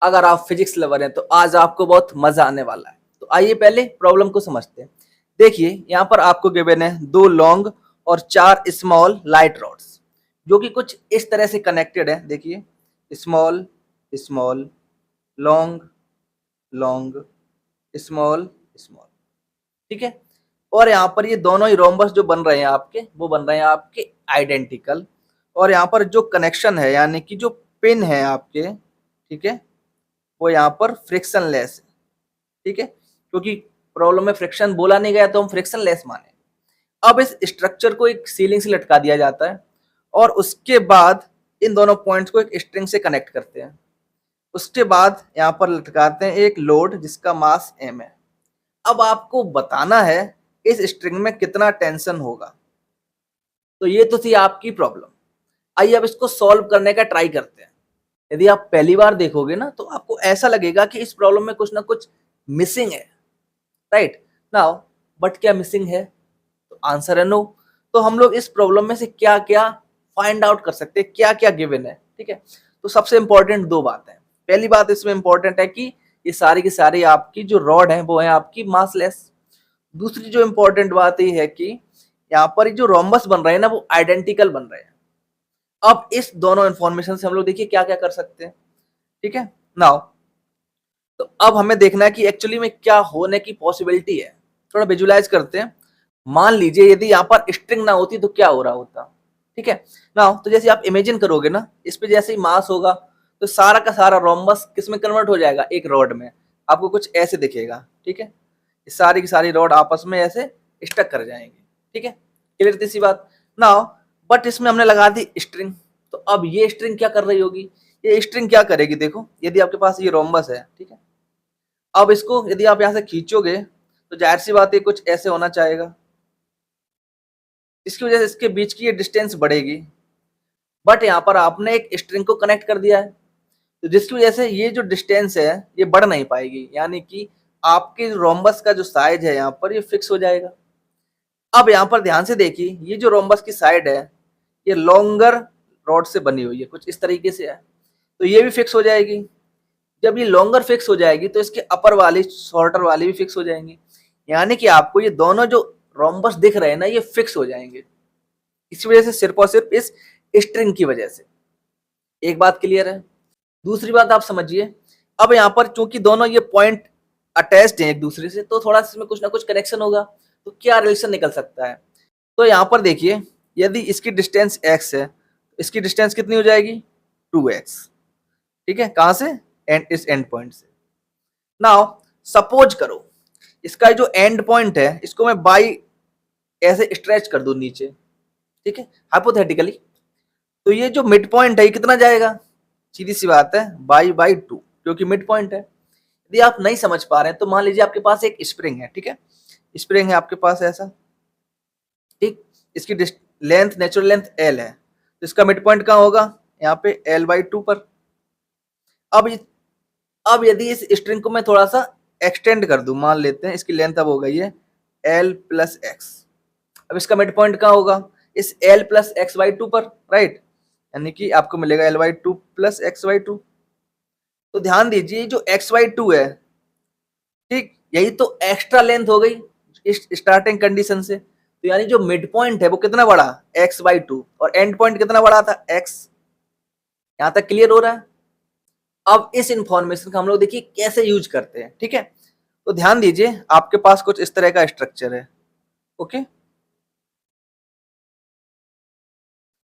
अगर आप physics lover हैं तो आज आपको बहुत मजा आने वाला है। तो आइए पहले प्रॉब्लम को समझते हैं। देखिए यहाँ पर आपको गिवन है 2 लॉन्ग और 4 स्मॉल लाइट रॉड्स जो कि कुछ इस तरह से कनेक्टेड है। देखिए small small, long long, small small, ठीक है। और यहाँ पर ये दोनों ही रोम्बस जो बन रहे हैं आपके, वो बन रहे हैं आपके आइडेंटिकल। और यहाँ पर जो कनेक्शन है यानी कि जो पिन है आपके, ठीक है, वो यहाँ पर फ्रिक्शनलेस है, ठीक है, क्योंकि प्रॉब्लम में फ्रिक्शन बोला नहीं गया तो हम फ्रिक्शनलेस माने। अब इस स्ट्रक्चर को एक सीलिंग से लटका दिया जाता है और उसके बाद इन दोनों पॉइंट्स को एक स्ट्रिंग से कनेक्ट करते हैं। उसके बाद यहाँ पर लटकाते हैं एक लोड जिसका मास m है। अब आपको बताना है इस स्ट्रिंग में कितना टेंशन होगा। तो ये तो थी आपकी प्रॉब्लम। आइए अब इसको सॉल्व करने का ट्राई करते हैं। यदि आप पहली बार देखोगे ना तो आपको ऐसा लगेगा कि इस प्रॉब्लम में कुछ ना कुछ मिसिंग है, राइट नाउ। बट क्या मिसिंग है? तो आंसर है नो। तो हम लोग इस प्रॉब्लम में से क्या क्या फाइंड आउट कर सकते हैं, क्या क्या गिवन है, ठीक है। तो सबसे इंपॉर्टेंट 2 बातें। पहली बात इसमें इंपॉर्टेंट है कि ये सारी की सारी आपकी जो रॉड है वो है आपकी मासलेस। दूसरी जो इंपॉर्टेंट बात ये है कि यहाँ पर जो रोम्बस बन रहे हैं ना वो आइडेंटिकल बन रहे हैं। अब इस दोनों इंफॉर्मेशन से हम लोग देखिए क्या क्या कर सकते हैं, ठीक है नाउ। तो अब हमें देखना है कि एक्चुअली में क्या होने की पॉसिबिलिटी है। थोड़ा विजुलाइज करते हैं। मान लीजिए यदि यहाँ पर स्ट्रिंग ना होती तो क्या हो रहा होता, ठीक है नाउ। तो जैसे आप इमेजिन करोगे ना, इस पे जैसे ही मास होगा तो सारा का सारा रोम्बस किस में कन्वर्ट हो जाएगा? एक रॉड में। आपको कुछ ऐसे दिखेगा, ठीक है। सारी की सारी रॉड आपस में ऐसे स्टक कर जाएंगे, ठीक है। क्लियर थी सी बात नाउ। बट इसमें हमने लगा दी स्ट्रिंग। तो अब ये स्ट्रिंग क्या कर रही होगी? ये स्ट्रिंग क्या करेगी? देखो यदि आपके पास ये रोम्बस है, ठीक है, अब इसको यदि आप यहाँ से खींचोगे तो जाहिर सी बात है कुछ ऐसे होना चाहेगा, इसकी वजह से इसके बीच की ये डिस्टेंस बढ़ेगी। बट यहाँ पर आपने एक स्ट्रिंग को कनेक्ट कर दिया है तो जिसकी वजह से ये जो डिस्टेंस है ये बढ़ नहीं पाएगी, यानी कि आपके रोम्बस का जो साइज है यहाँ पर ये फिक्स हो जाएगा। अब यहाँ पर ध्यान से देखिए, ये जो रोम्बस की साइड है ये लॉन्गर रॉड से बनी हुई है, कुछ इस तरीके से है, तो ये भी फिक्स हो जाएगी। जब ये लॉन्गर फिक्स हो जाएगी तो इसके अपर वाली शॉर्टर वाली भी फिक्स हो जाएंगी, यानी कि आपको ये दोनों जो रोम्बस दिख रहे हैं ना ये फिक्स हो जाएंगे। इसी वजह से सिर्फ और सिर्फ इस स्ट्रिंग की वजह से। एक बात क्लियर है। दूसरी बात आप समझिए, अब यहाँ पर चूंकि दोनों ये पॉइंट अटैच्ड हैं एक दूसरे से तो थोड़ा इसमें कुछ ना कुछ कनेक्शन होगा। तो क्या रिलेशन निकल सकता है? तो यहाँ पर देखिए यदि इसकी डिस्टेंस x है तो इसकी डिस्टेंस कितनी हो जाएगी? 2x, ठीक है। कहां से? इस एंड पॉइंट से। नाउ सपोज करो इसका जो एंड पॉइंट है इसको मैं बाई ऐसे स्ट्रेच कर दूं नीचे, ठीक है, हाइपोथेटिकली। तो ये जो मिड पॉइंट है ये कितना जाएगा? सीधी सी बात है बाई 2, क्योंकि मिड पॉइंट है। यदि आप नहीं समझ पा रहे हैं तो मान लीजिए आपके पास एक स्प्रिंग है, ठीक है, स्प्रिंग है आपके पास ऐसा, ठीक। इसकी लेंथ, नेचुरल लेंथ L है, तो इसका मिड पॉइंट कहाँ होगा? यहाँ पे L/2 पर। अब अब यदि इस स्ट्रिंग को मैं थोड़ा सा एक्सटेंड कर दूं, मान लेते हैं इसकी लेंथ अब हो गई है L+x। अब इसका मिड पॉइंट कहाँ होगा? इस L+x/2 पर, राइट, यानी कि आपको मिलेगा L/2 + x/2। तो ध्यान दीजिए जो x/2 है, ठीक, यही तो एक्स्ट्रा लेंथ हो गई इस स्टार्टिंग कंडीशन से। तो यानी जो मिड पॉइंट है वो कितना बड़ा? x/2, और एंड पॉइंट कितना बड़ा था? x। यहां तक क्लियर हो रहा है? अब इस इंफॉर्मेशन का हम लोग देखिए कैसे यूज करते हैं, ठीक है। तो ध्यान दीजिए आपके पास कुछ इस तरह का स्ट्रक्चर है, ओके।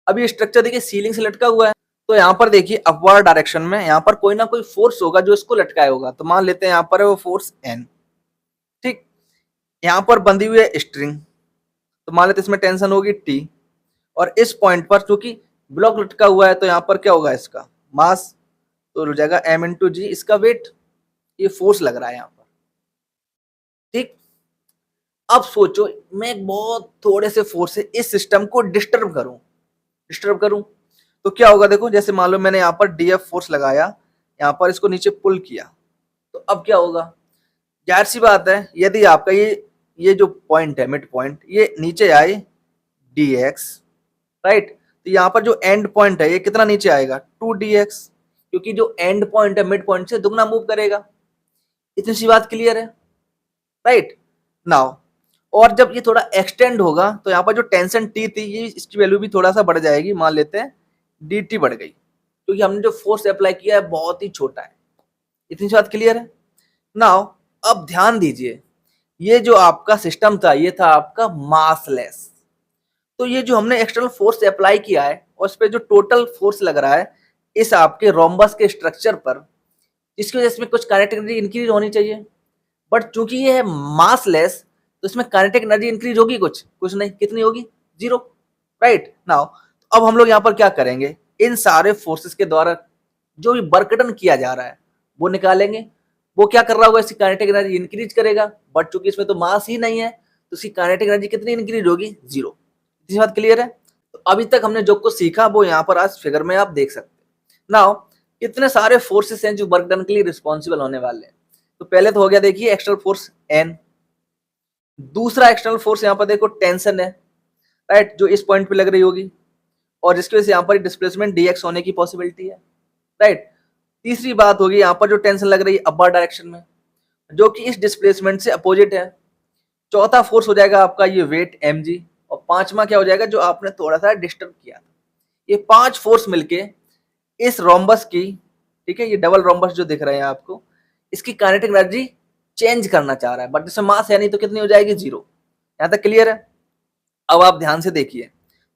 अब ये स्ट्रक्चर देखिए सीलिंग से लटका हुआ है, तो यहाँ पर देखिए अपवर्ड डायरेक्शन में यहाँ पर कोई ना कोई फोर्स होगा जो इसको लटकाया होगा। तो मान लेते हैं यहाँ पर है वो फोर्स N, ठीक। यहाँ पर बंधी हुई है स्ट्रिंग, तो मान लेते इसमें टेंशन होगी T। और इस पॉइंट पर चूंकि ब्लॉक लटका हुआ है तो यहाँ पर क्या होगा? इसका मास तो हो जाएगा m/g, इसका वेट। ये फोर्स लग रहा है यहाँ पर, ठीक। अब सोचो मैं एक बहुत थोड़े से फोर्स से इस सिस्टम को डिस्टर्ब करूं तो क्या होगा? देखो जैसे मान लो मैंने यहाँ पर डीएफ फोर्स लगाया, यहाँ पर इसको नीचे पुल किया, तो अब क्या होगा? जाहिर सी बात है यदि आपका ये जो पॉइंट है मिड पॉइंट ये नीचे आए dx, राइट, तो यहाँ पर जो एंड पॉइंट है ये कितना नीचे आएगा? 2dx, क्योंकि जो एंड पॉइंट है मिड पॉइंट से दुगना मूव करेगा। इतनी सी बात क्लियर है, राइट नाउ। और जब ये थोड़ा एक्सटेंड होगा तो यहाँ पर जो टेंशन टी थी ये इसकी वैल्यू भी थोड़ा सा बढ़ जाएगी, मान लेते हैं डी टी बढ़ गई, क्योंकि हमने जो फोर्स अप्लाई किया है बहुत ही छोटा है। इतनी सी बात क्लियर है। नाउ अब ध्यान दीजिए, ये जो आपका सिस्टम था ये था आपका मासलेस। तो ये जो हमने एक्सटर्नल फोर्स अप्लाई किया है और उस पर जो टोटल फोर्स लग रहा है इस आपके रोम्बस के स्ट्रक्चर पर, जिसकी वजह से इसमें कुछ काइनेटिक एनर्जी इंक्रीज होनी चाहिए, बट चूंकि ये है मासलेस तो इसमें काइनेटिक एनर्जी इंक्रीज होगी कुछ कुछ नहीं, कितनी होगी, जीरो, राइट नाउ। अब हम लोग यहाँ पर क्या करेंगे, इन सारे फोर्सेस के द्वारा जो भी वर्क डन किया जा रहा है वो निकालेंगे। वो क्या कर रहा होगा, इसकी काइनेटिक एनर्जी इंक्रीज करेगा, बट चूंकि इसमें तो मास ही नहीं है तो इसकी काइनेटिक एनर्जी कितनी इंक्रीज होगी, जीरो। इतनी बात क्लियर है। तो अभी तक हमने जो कुछ सीखा वो यहाँ पर आज फिगर में आप देख सकते हैं। नाउ कितने सारे फोर्सेस हैं जो वर्क डन के लिए रिस्पॉन्सिबल होने वाले हैं। तो पहले तो हो गया देखिए एक्सटर्नल फोर्स एन, दूसरा एक्सटर्नल फोर्स यहाँ पर देखो टेंशन है, राइट, जो इस पॉइंट पे लग रही होगी और जिसकी वजह से यहाँ पर डिस्प्लेसमेंट dx होने की पॉसिबिलिटी है, राइट। तीसरी बात होगी यहाँ पर जो टेंशन लग रही है अपर डायरेक्शन में जो कि इस डिस्प्लेसमेंट से अपोजिट है। चौथा फोर्स हो जाएगा आपका ये वेट mg, और पांचवा क्या हो जाएगा जो आपने थोड़ा सा डिस्टर्ब किया था। ये पांच फोर्स मिलके इस रोम्बस की, ठीक है, ये डबल रोम्बस जो दिख रहे हैं आपको, इसकी काइनेटिक एनर्जी चेंज करना चाह रहा है, बट इसमें मास है नहीं तो कितनी हो जाएगी, जीरो। यहाँ तक क्लियर है। अब आप ध्यान से देखिए,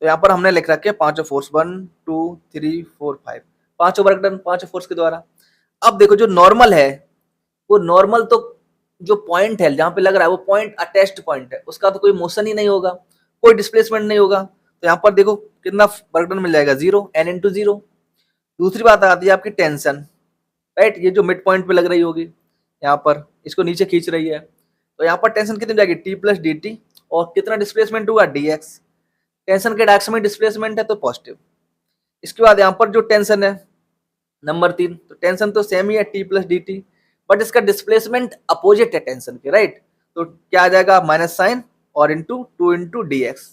तो यहाँ पर हमने लिख रखे पांचों फोर्स 1 2 3 4 5, पांचों वर्क डन पांचों फोर्स के द्वारा। अब देखो जो नॉर्मल है वो नॉर्मल तो जो पॉइंट है जहां पे लग रहा है वो पॉइंट अटैच्ड पॉइंट है, उसका तो कोई मोशन ही नहीं होगा, कोई डिस्प्लेसमेंट नहीं होगा। तो यहाँ पर देखो कितना वर्क डन मिल जाएगा, जीरो, एन इंटू जीरो। दूसरी बात आती है आपकी टेंशन, राइट, ये जो मिड पॉइंट पे लग रही होगी यहाँ पर, इसको नीचे खींच रही है, तो यहाँ पर टेंशन कितनी जाएगी, टी प्लस डी टी, और कितना डिस्प्लेसमेंट हुआ, डी एक्स। टेंशन के डायरेक्शन में डिस्प्लेसमेंट है तो पॉजिटिव। इसके बाद यहाँ पर जो टेंशन है नंबर 3, तो टेंशन तो सेम ही है T plus D T, but इसका डिस्प्लेसमेंट अपोजिट है टेंशन के, राइट। तो क्या आ जाएगा, माइनस साइन और into 2 into D X,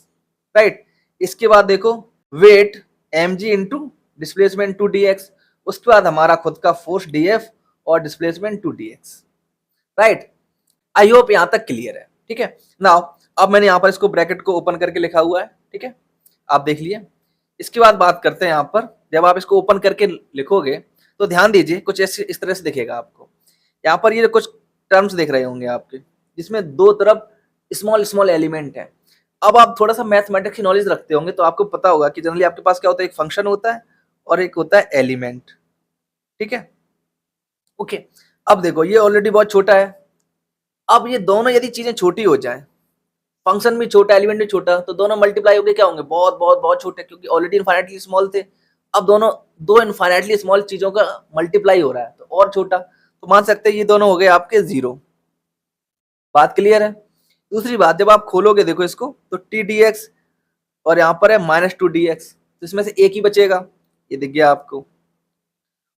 right. इसके बाद देखो weight M G into displacement 2 D X, उसके बाद हमारा खुद का फोर्स डी एफ और displacement 2 D X, right. I hope यहाँ तक क्लियर है, ठीक है। नाउ अब मैंने यहाँ पर इसको ब्रैकेट को ओपन करके लिखा हुआ है, ठीक है, आप देख लिए। इसके बाद बात करते हैं यहाँ पर, जब आप इसको ओपन करके लिखोगे तो ध्यान दीजिए कुछ ऐसे इस तरह से दिखेगा आपको। यहाँ पर ये कुछ टर्म्स दिख रहे होंगे आपके, जिसमें दो तरफ स्मॉल स्मॉल एलिमेंट है। अब आप थोड़ा सा मैथमेटिक्स की नॉलेज रखते होंगे तो आपको पता होगा कि जनरली आपके पास क्या होता है, एक फंक्शन होता है और एक होता है एलिमेंट, ठीक है, ओके। अब देखो ये ऑलरेडी बहुत छोटा है। अब ये दोनों यदि चीजें छोटी हो जाए, फंक्शन भी छोटा एलिमेंट भी छोटा, तो दोनों मल्टीप्लाई होके क्या होंगे, बहुत बहुत बहुत छोटे, क्योंकि ऑलरेडी इनफाइनाइटली स्मॉल थे। अब दोनों दो इनफाइनाइटली स्मॉल चीजों का मल्टीप्लाई हो रहा है तो और छोटा, तो मान सकते हैं ये दोनों हो गए आपके जीरो। बात क्लियर है। दूसरी बात, जब आप खोलोगे देखो इसको तो टी डी एक्स और यहाँ पर है माइनस 2 डी एक्स, तो इसमें से एक ही बचेगा, ये दिख गया आपको।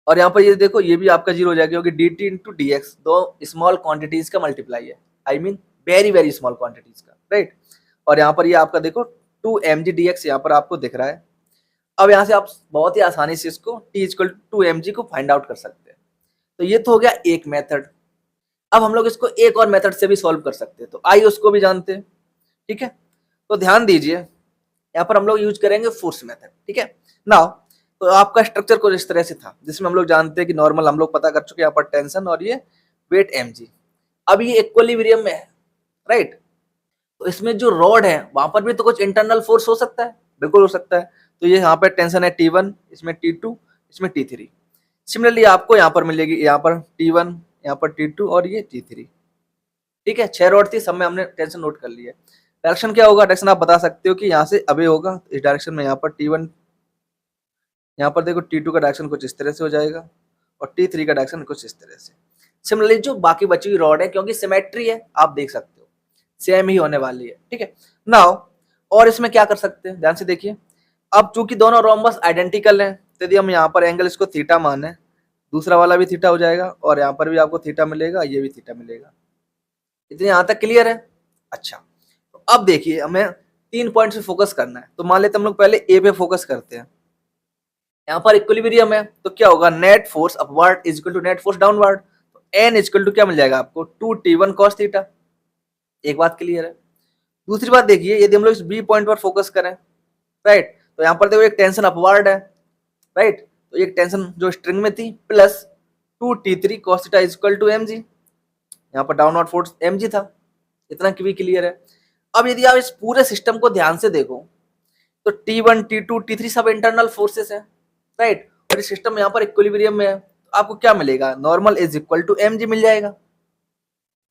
और यहाँ पर ये देखो ये भी आपका जीरो हो जाएगा, क्योंकि D T into D x दो स्मॉल क्वांटिटीज का मल्टीप्लाई है, I mean very very small quantities का, राइट। और यहाँ पर ये आपका देखो 2 mg dx यहाँ पर आपको दिख रहा है। अब यहाँ से आप बहुत ही आसानी से इसको t इक्वल टू 2 mg को फाइंड आउट कर सकते हैं। तो ये तो हो गया एक मेथड। अब हम लोग इसको एक और मेथड से भी सॉल्व कर सकते हैं, तो आइए उसको भी जानते हैं, ठीक है। तो ध्यान दीजिए, यहाँ पर हम लोग यूज करेंगे फोर्स मेथड, ठीक है। नाउ तो आपका स्ट्रक्चर कुछ इस तरह से था, जिसमें हम लोग जानते हैं कि नॉर्मल हम लोग पता कर चुके हैं, यहाँ पर टेंशन और ये वेट mg। अब ये इक्विलिब्रियम में है, राइट। तो इसमें जो रॉड है वहां पर भी तो कुछ इंटरनल फोर्स हो सकता है, बिल्कुल हो सकता है। तो ये यहाँ पर टेंशन है T1, इसमें T2, इसमें T3। सिमिलरली आपको यहाँ पर मिलेगी, यहाँ पर T1, यहाँ पर T2 और ये T3, ठीक है। 6 रॉड थी, सब में हमने टेंशन नोट कर लिया। डायरेक्शन क्या होगा, डायरेक्शन आप बता सकते हो कि यहाँ से अबे होगा, इस डायरेक्शन में यहाँ पर T1, यहाँ पर देखो T2 का डायरेक्शन कुछ इस तरह से हो जाएगा और T3 का डायरेक्शन कुछ इस तरह से। सिमिलरली जो बाकी बची हुई रॉड है, क्योंकि सिमेट्री है आप देख सकते हो सेम ही होने वाली है, ठीक है। नाउ और इसमें क्या कर सकते हैं, ध्यान से देखिए। अब चूंकि दोनों रोम्बस आइडेंटिकल हैं, तो यदि हम यहाँ पर एंगल इसको थीटा माने, दूसरा वाला भी थीटा हो जाएगा और यहाँ पर भी आपको थीटा मिलेगा, ये भी थीटा मिलेगा। इतने यहाँ तक क्लियर है। अच्छा, तो अब देखिए हमें 3 पॉइंट्स पे फोकस करना है, तो मान लेते हम लोग पहले ए पे फोकस करते हैं। यहाँ पर इक्विलिब्रियम है तो क्या होगा, net force upward is equal to net force downward. तो एन इज इक्वल टू क्या मिल जाएगा आपको, 2T1 cos थीटा। एक बात क्लियर है। दूसरी बात देखिए, यदि हम लोग इस बी पॉइंट पर फोकस करें, राइट, तो यहाँ पर देखो एक टेंशन अपवर्ड है, राइट, तो एक टेंशन जो स्ट्रिंग में थी plus 2T3 cos theta is equal to mg, यहाँ पर डाउनवर्ड फोर्स mg था। इतना भी क्लियर है। अब यदि आप इस पूरे सिस्टम को ध्यान से देखो तो T1 T2 T3 सब इंटरनल फोर्सेस हैं, राइट, और इस सिस्टम यहाँ पर इक्विलिब्रियम में है, तो आपको क्या मिलेगा, normal is equal to mg मिल जाएगा।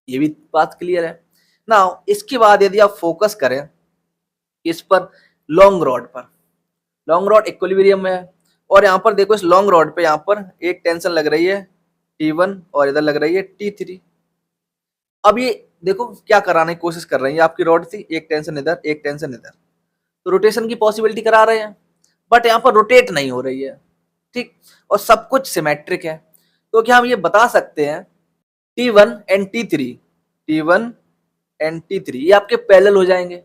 ये भी बात क्लियर है। नाउ इसके बाद यदि आप फोकस करें इस पर, लॉन्ग रॉड पर, लॉन्ग रॉड इक्विलिब्रियम में है और यहाँ पर देखो इस लॉन्ग रॉड पे यहाँ पर एक टेंशन लग रही है T1 और इधर लग रही है T3। अब ये देखो क्या कराने की कोशिश कर रही है, आपकी रॉड थी, एक टेंशन इधर एक टेंशन इधर, तो रोटेशन की पॉसिबिलिटी करा रहे हैं, बट यहाँ पर रोटेट नहीं हो रही है, ठीक, और सब कुछ सिमेट्रिक है। तो क्या हम ये बता सकते हैं T1 and T3, T1 and T3 ये आपके पैरेलल हो जाएंगे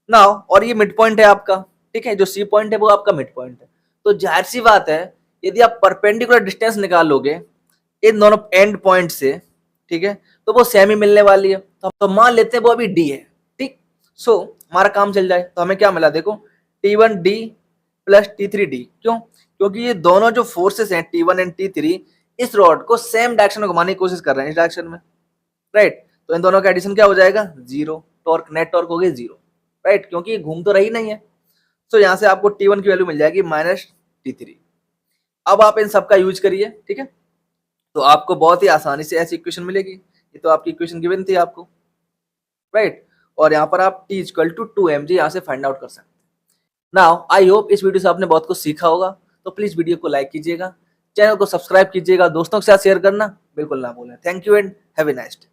नाउ, और ये मिड पॉइंट है आपका, ठीक है, जो सी पॉइंट है वो आपका मिड पॉइंट है। तो जाहिर सी बात है यदि आप परपेंडिकुलर डिस्टेंस निकालोगे इन दोनों एंड पॉइंट से, ठीक है, तो वो सेम ही मिलने वाली है। तो मान लेते हैं वो अभी डी है, ठीक, सो हमारा काम चल जाए तो हमें क्या मिला, देखो T1D प्लस T3D। क्यों, क्योंकि ये दोनों जो फोर्सेस हैं T1 एंड T3 इस रॉड को सेम डायरेक्शन में घुमाने की कोशिश कर रहे हैं, इस डायरेक्शन में, राइट, तो इन दोनों का एडिशन क्या हो जाएगा, जीरो, टॉर्क नेट टॉर्क हो गई जीरो, राइट, क्योंकि ये घूम तो रही नहीं है। तो यहाँ से आपको T1 की वैल्यू मिल जाएगी माइनस T3। अब आप इन सब का यूज करिए, ठीक है, तो आपको बहुत ही आसानी से ऐसी इक्वेशन मिलेगी। ये तो आपकी इक्वेशन गिवन थी आपको, राइट, और यहाँ पर आप T इक्वल टू 2mg यहाँ से फाइंड आउट कर सकते हैं। नाउ आई होप इस वीडियो से आपने बहुत कुछ सीखा होगा, तो प्लीज वीडियो को लाइक कीजिएगा, चैनल को सब्सक्राइब कीजिएगा, दोस्तों के साथ शेयर करना बिल्कुल ना भूलें। Thank you and have a nice day.